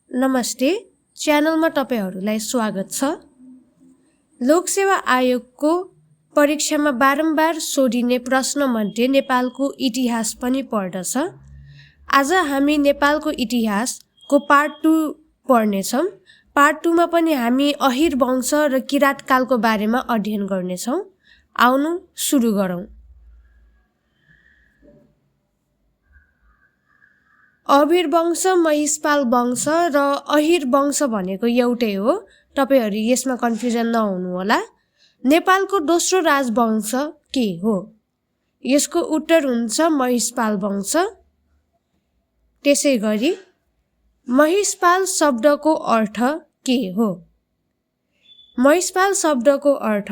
नमस्ते, च्यानलमा तपाईहरुलाई स्वागत छ। लोकसेवा आयोगको परीक्षामा बारम्बार सोधिने प्रश्नमध्ये नेपालको इतिहास पनि पर्दछ। आज हामी नेपालको इतिहासको पार्ट 2 पढ्नेछौं। पार्ट 2 मा पनि हामी अहिर वंश र किरात कालको बारेमा अध्ययन गर्नेछौं। आउनु सुरु गरौं। अभिर वंश, महिषपाल वंश र अहिर वंश भनेको एउटै हो। तपाईहरु यसमा कन्फ्युजन नहुनु होला। नेपालको दोस्रो राजवंश के हो? यसको उत्तर हुन्छ महिषपाल वंश। त्यसैगरी महिषपाल शब्दको अर्थ के हो? महिषपाल शब्दको अर्थ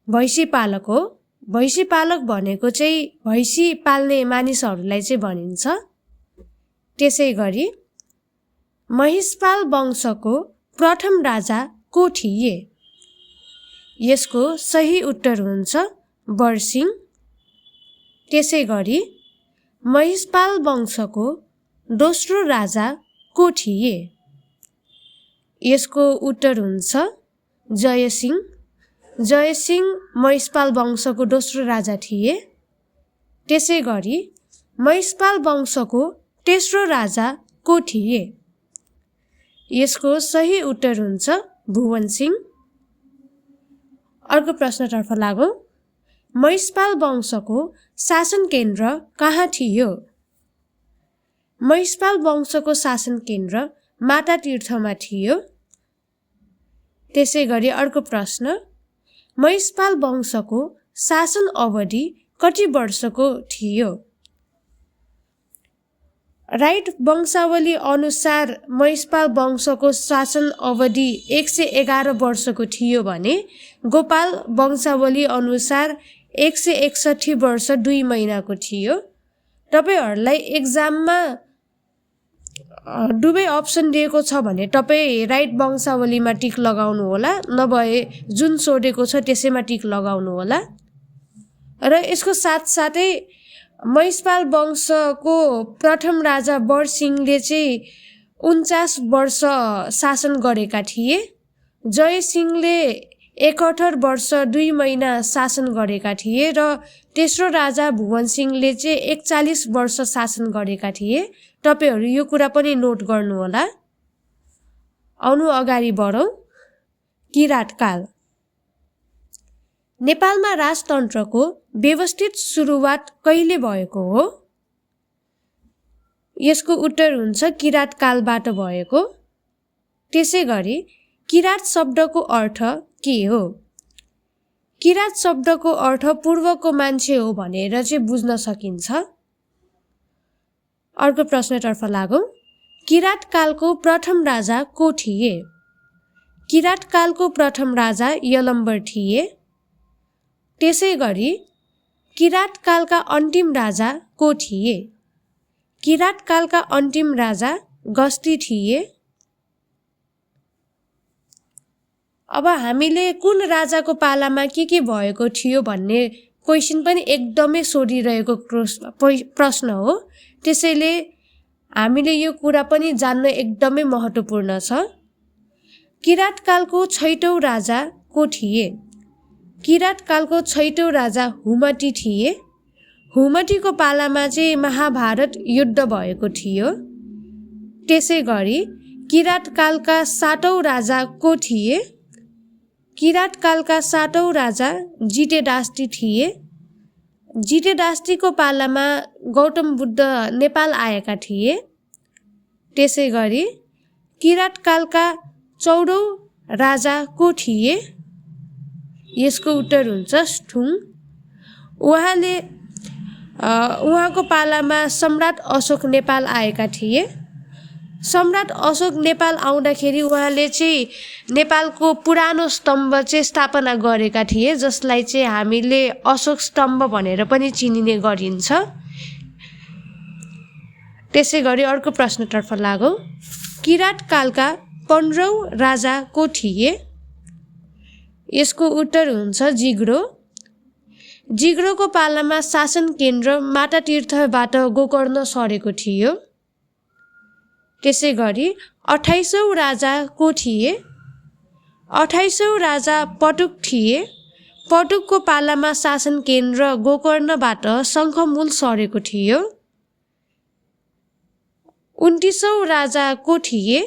भैँसी पालक हो। भैँसी पालक भनेको चाहिँ भैँसी पाल्ने मानिसहरूलाई चाहिँ भनिन्छ। त्यसैगरी महिषपाल वंशको प्रथम राजा को थिए? यसको सही उत्तर हुन्छ बरसिंह। त्यसैगरी महिषपाल वंशको दोस्रो राजा को थिए? यसको उत्तर हुन्छ जयसिंह। जयसिंह महिषपाल वंशको दोस्रो राजा थिए। त्यसैगरी महिषपाल वंशको तेस्रो राजा को थिए? यसको सही उत्तर हुन्छ भुवनसिंह। अर्को प्रश्नतर्फ लागौं। महिषपाल वंशको शासन केन्द्र कहाँ थियो? महिषपाल वंशको शासन केन्द्र मातातीर्थमा थियो। त्यसैगरी अर्को प्रश्न। महिषपाल वंशको शासन अवधि कति वर्षको थियो? राइट वंशावली अनुसार महिषपाल वंशको शासन अवधि 111 वर्षको थियो भने गोपाल वंशावली अनुसार 161 वर्ष 2 महिनाको थियो। तपाईहरुलाई एक्जाममा दुवै अप्सन दिएको छ भने तपाई राइट वंशावलीमा टिक लगाउनु होला, नभए जुन सोधेको छ त्यसैमा टिक लगाउनु होला। र यसको साथसाथै महिषपाल वंशको प्रथम राजा बरसिंहले चाहिँ 49 वर्ष शासन गरेका थिए। जयसिंहले 71 वर्ष 2 महिना शासन गरेका थिए र तेस्रो राजा भुवनसिंहले चाहिँ 41 वर्ष शासन गरेका थिए। तपाईहरु यो कुरा पनि नोट गर्नु होला। आउनु अगाडि बढौं। किरात काल। नेपालमा राजतन्त्रको व्यवस्थित सुरुवात कहिले भएको हो? यसको उत्तर हुन्छ किरात कालबाट भएको। त्यसैगरी किरात शब्दको अर्थ के हो? किरात शब्दको अर्थ पूर्वको मान्छे हो भनेर चाहिँ बुझ्न सकिन्छ। अर्को प्रश्नतर्फ लागौं। किरात कालको प्रथम राजा को थिए? किरात कालको प्रथम राजा यलम्बर थिए। त्यसैगरी किरात कालका अन्तिम राजा को थिए? किरात कालका अन्तिम राजा गस्ती थिए। अब हामीले कुन राजाको पालामा के भएको थियो भन्ने क्वेशन पनि एकदमै सोधिरहेको प्रश्न हो। त्यसैले हामीले यो कुरा पनि जान्न एकदमै महत्त्वपूर्ण छ। किरात कालको 6औं राजा को थिए? किरात कालको 6औं राजा हुमती थिए। हुमतीको पालामा चाहिँ महाभारत युद्ध भएको थियो। त्यसैगरी किरात कालका 7औं राजा को थिए? किरात कालका 7औं राजा जितेदास्ती थिए। जितेदास्तीको पालामा गौतम बुद्ध नेपाल आएका थिए। त्यसैगरी किरात कालका 14औं राजा को थिए? यसको उत्तर हुन्छ स्थुङ। उहाँको पालामा सम्राट अशोक नेपाल आएका थिए। सम्राट अशोक नेपाल आउँदाखेरि उहाँले चाहिँ नेपालको पुरानो स्तम्भ चाहिँ स्थापना गरेका थिए, जसलाई चाहिँ हामीले अशोक स्तम्भ भनेर पनि चिनिने गरिन्छ। त्यसैगरी अर्को प्रश्नतर्फ लागौं। किरात कालका 15औं राजा को थिए? यसको उत्तर हुन्छ जिग्रो। जिग्रोको पालामा शासन केन्द्र मातातीर्थबाट गोकर्ण सरेको थियो। त्यसैगरी 28औं राजा को थिए? 28औं राजा पटुक थिए। पटुकको पालामा शासन केन्द्र गोकर्णबाट शङ्खमूल सरेको थियो। 29औं राजा को थिए?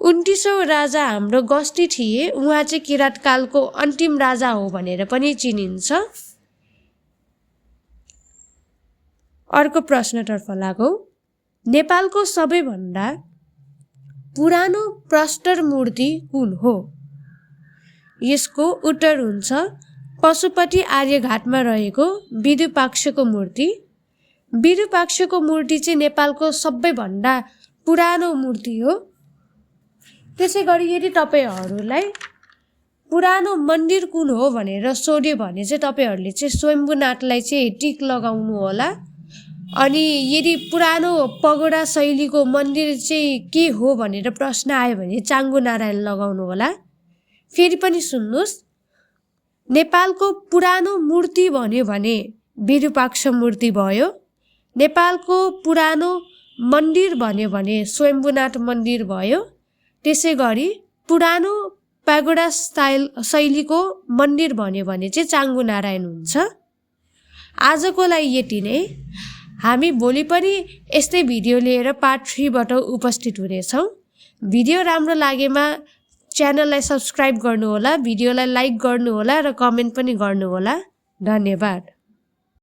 29औं राजा हाम्रो गस्ती थिए। उहाँ चाहिँ किराँतकालको अन्तिम राजा हो भनेर पनि चिनिन्छ। अर्को प्रश्नतर्फ लागौं। नेपालको सबैभन्दा पुरानो प्रस्तर मूर्ति कुन हो? यसको उत्तर हुन्छ पशुपति आर्यघाटमा रहेको विरूपाक्षको मूर्ति। विरूपाक्षको मूर्ति चाहिँ नेपालको सबैभन्दा पुरानो मूर्ति हो। त्यसैगरी यदि तपाईहरूलाई पुरानो मन्दिर कुन हो भनेर सोध्यो भने चाहिँ तपाईहरूले चाहिँ स्वयम्भूनाथलाई चाहिँ टिक लगाउनु होला। अनि यदि पुरानो पगोडा शैलीको मन्दिर चाहिँ के हो भनेर प्रश्न आयो भने चाङ्गु नारायण लगाउनु होला। फेरि पनि सुन्नुहोस्, नेपालको पुरानो मूर्ति भन्यो भने विरूपाक्ष मूर्ति भयो। नेपालको पुरानो मन्दिर भन्यो भने स्वयम्भूनाथ मन्दिर भयो। त्यसैगरी पुरानो पागोडा शैलीको मन्दिर भन्यो भने चाहिँ चाङ्गु नारायण हुन्छ। आजको लागि यति नै। हामी भोलि पनि यस्तै भिडियो लिएर पार्ट 3 बाट उपस्थित हुनेछौँ। भिडियो राम्रो लागेमा च्यानललाई सब्स्क्राइब गर्नुहोला, भिडियोलाई लाइक गर्नुहोला र कमेन्ट पनि गर्नुहोला। धन्यवाद।